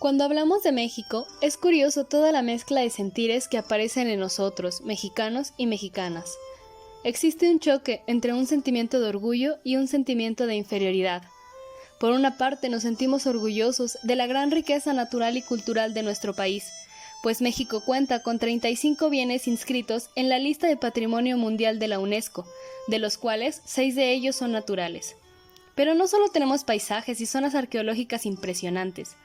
Cuando hablamos de México, es curioso toda la mezcla de sentires que aparecen en nosotros, mexicanos y mexicanas. Existe un choque entre un sentimiento de orgullo y un sentimiento de inferioridad. Por una parte, nos sentimos orgullosos de la gran riqueza natural y cultural de nuestro país, pues México cuenta con 35 bienes inscritos en la lista de Patrimonio Mundial de la UNESCO, de los cuales 6 de ellos son naturales. Pero no solo tenemos paisajes y zonas arqueológicas impresionantes.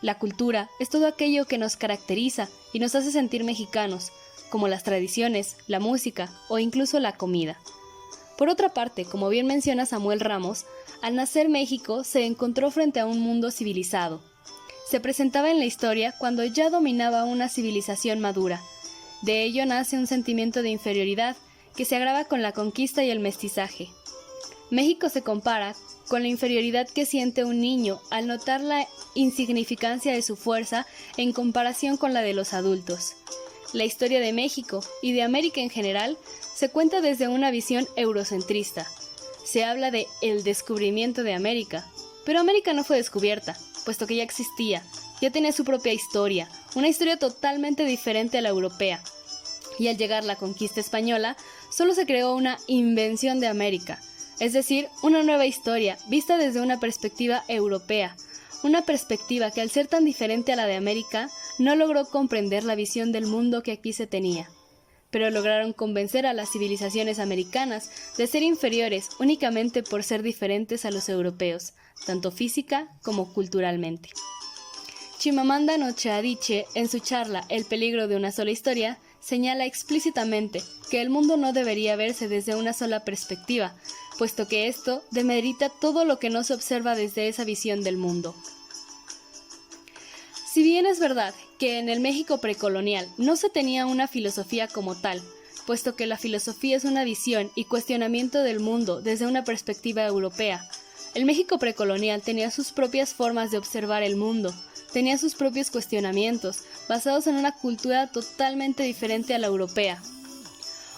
La cultura es todo aquello que nos caracteriza y nos hace sentir mexicanos, como las tradiciones, la música o incluso la comida. Por otra parte, como bien menciona Samuel Ramos, al nacer México se encontró frente a un mundo civilizado. Se presentaba en la historia cuando ya dominaba una civilización madura. De ello nace un sentimiento de inferioridad que se agrava con la conquista y el mestizaje. México se compara con la inferioridad que siente un niño al notar la insignificancia de su fuerza en comparación con la de los adultos. La historia de México y de América en general se cuenta desde una visión eurocentrista. Se habla de el descubrimiento de América, pero América no fue descubierta, puesto que ya existía, ya tenía su propia historia, una historia totalmente diferente a la europea. Y al llegar la conquista española, solo se creó una invención de América, es decir, una nueva historia vista desde una perspectiva europea, una perspectiva que al ser tan diferente a la de América, no logró comprender la visión del mundo que aquí se tenía. Pero lograron convencer a las civilizaciones americanas de ser inferiores únicamente por ser diferentes a los europeos, tanto física como culturalmente. Chimamanda Ngozi Adichie, en su charla El peligro de una sola historia, señala explícitamente que el mundo no debería verse desde una sola perspectiva, puesto que esto demerita todo lo que no se observa desde esa visión del mundo. Si bien es verdad que en el México precolonial no se tenía una filosofía como tal, puesto que la filosofía es una visión y cuestionamiento del mundo desde una perspectiva europea, el México precolonial tenía sus propias formas de observar el mundo, tenía sus propios cuestionamientos, basados en una cultura totalmente diferente a la europea.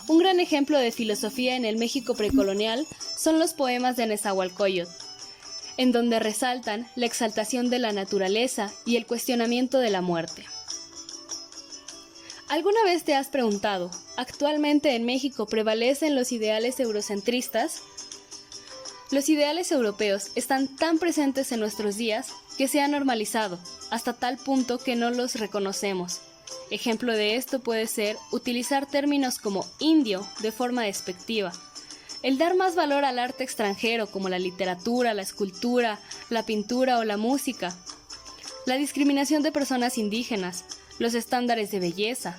Un gran ejemplo de filosofía en el México precolonial son los poemas de Nezahualcóyotl, en donde resaltan la exaltación de la naturaleza y el cuestionamiento de la muerte. ¿Alguna vez te has preguntado, ¿actualmente en México prevalecen los ideales eurocentristas? Los ideales europeos están tan presentes en nuestros días que se han normalizado, hasta tal punto que no los reconocemos. Ejemplo de esto puede ser utilizar términos como indio de forma despectiva, el dar más valor al arte extranjero como la literatura, la escultura, la pintura o la música, la discriminación de personas indígenas, los estándares de belleza,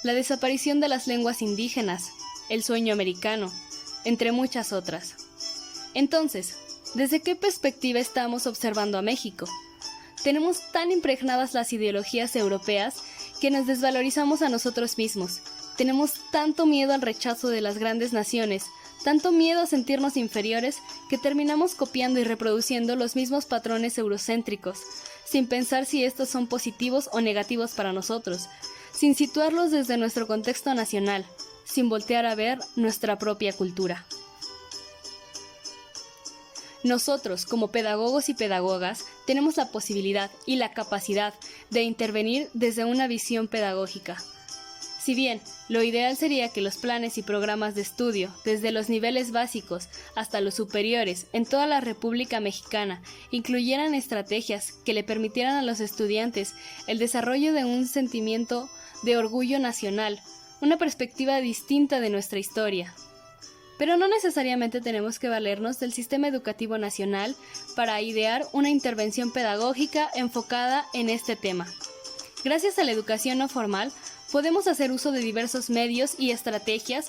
la desaparición de las lenguas indígenas, el sueño americano, entre muchas otras. Entonces, ¿desde qué perspectiva estamos observando a México? Tenemos tan impregnadas las ideologías europeas que nos desvalorizamos a nosotros mismos. Tenemos tanto miedo al rechazo de las grandes naciones, tanto miedo a sentirnos inferiores, que terminamos copiando y reproduciendo los mismos patrones eurocéntricos, sin pensar si estos son positivos o negativos para nosotros, sin situarlos desde nuestro contexto nacional, sin voltear a ver nuestra propia cultura. Nosotros, como pedagogos y pedagogas, tenemos la posibilidad y la capacidad de intervenir desde una visión pedagógica. Si bien, lo ideal sería que los planes y programas de estudio, desde los niveles básicos hasta los superiores en toda la República Mexicana, incluyeran estrategias que le permitieran a los estudiantes el desarrollo de un sentimiento de orgullo nacional, una perspectiva distinta de nuestra historia. Pero no necesariamente tenemos que valernos del sistema educativo nacional para idear una intervención pedagógica enfocada en este tema. Gracias a la educación no formal, podemos hacer uso de diversos medios y estrategias.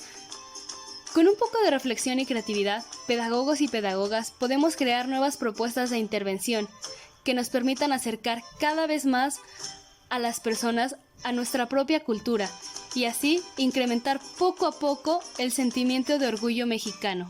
Con un poco de reflexión y creatividad, pedagogos y pedagogas podemos crear nuevas propuestas de intervención que nos permitan acercar cada vez más a las personas a nuestra propia cultura y así incrementar poco a poco el sentimiento de orgullo mexicano.